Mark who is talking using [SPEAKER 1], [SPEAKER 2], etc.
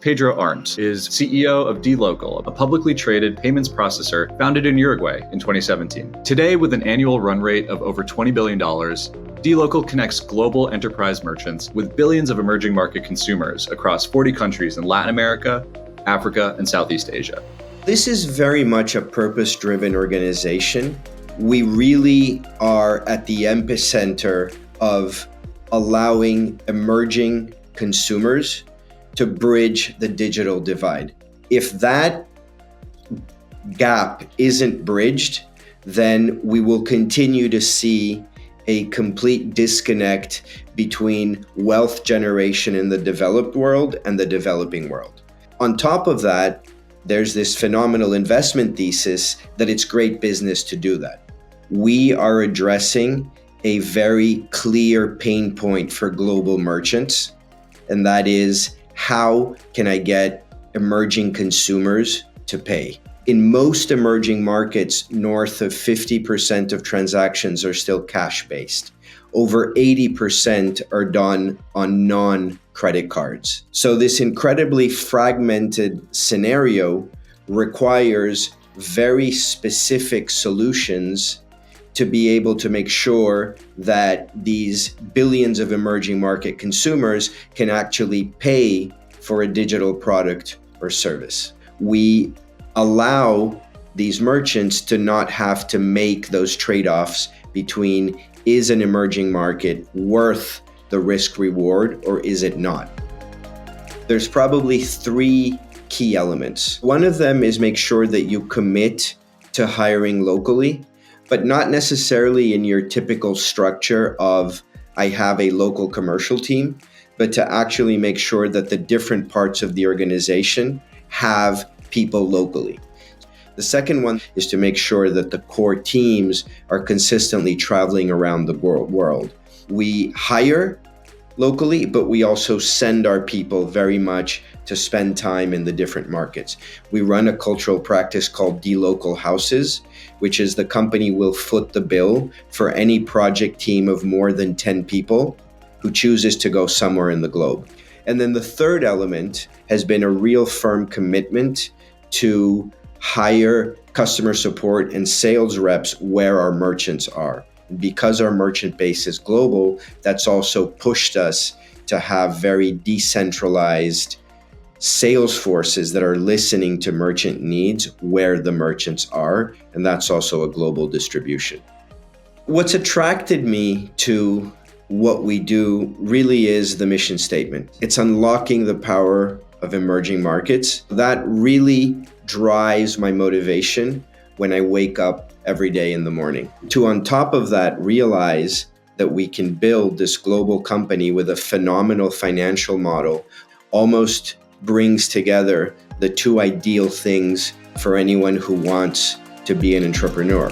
[SPEAKER 1] Pedro Arnt is CEO of dLocal, a publicly traded payments processor founded in Uruguay in 2017. Today, with an annual run rate of over $20 billion, dLocal connects global enterprise merchants with billions of emerging market consumers across 40 countries in Latin America, Africa, and Southeast Asia.
[SPEAKER 2] This is very much a purpose-driven organization. We really are at the epicenter of allowing emerging consumers to bridge the digital divide. If that gap isn't bridged, then we will continue to see a complete disconnect between wealth generation in the developed world and the developing world. On top of that, there's this phenomenal investment thesis that it's great business to do that. We are addressing a very clear pain point for global merchants, and that is, how can I get emerging consumers to pay? In most emerging markets, north of 50% of transactions are still cash-based. Over 80% are done on non-credit cards. So this incredibly fragmented scenario requires very specific solutions to be able to make sure that these billions of emerging market consumers can actually pay for a digital product or service. We allow these merchants to not have to make those trade-offs between, is an emerging market worth the risk reward or is it not? There's probably three key elements. One of them is make sure that you commit to hiring locally, but not necessarily in your typical structure of, I have a local commercial team, but to actually make sure that the different parts of the organization have people locally. The second one is to make sure that the core teams are consistently traveling around the world. We hire locally, but we also send our people very much to spend time in the different markets. We run a cultural practice called dLocal Houses, which is the company will foot the bill for any project team of more than 10 people who chooses to go somewhere in the globe. And then the third element has been a real firm commitment to hire customer support and sales reps where our merchants are. Because our merchant base is global, that's also pushed us to have very decentralized sales forces that are listening to merchant needs where the merchants are, and that's also a global distribution. What's attracted me to what we do really is the mission statement. It's unlocking the power of emerging markets. That really drives my motivation when I wake up every day in the morning. To, on top of that, realize that we can build this global company with a phenomenal financial model almost brings together the two ideal things for anyone who wants to be an entrepreneur.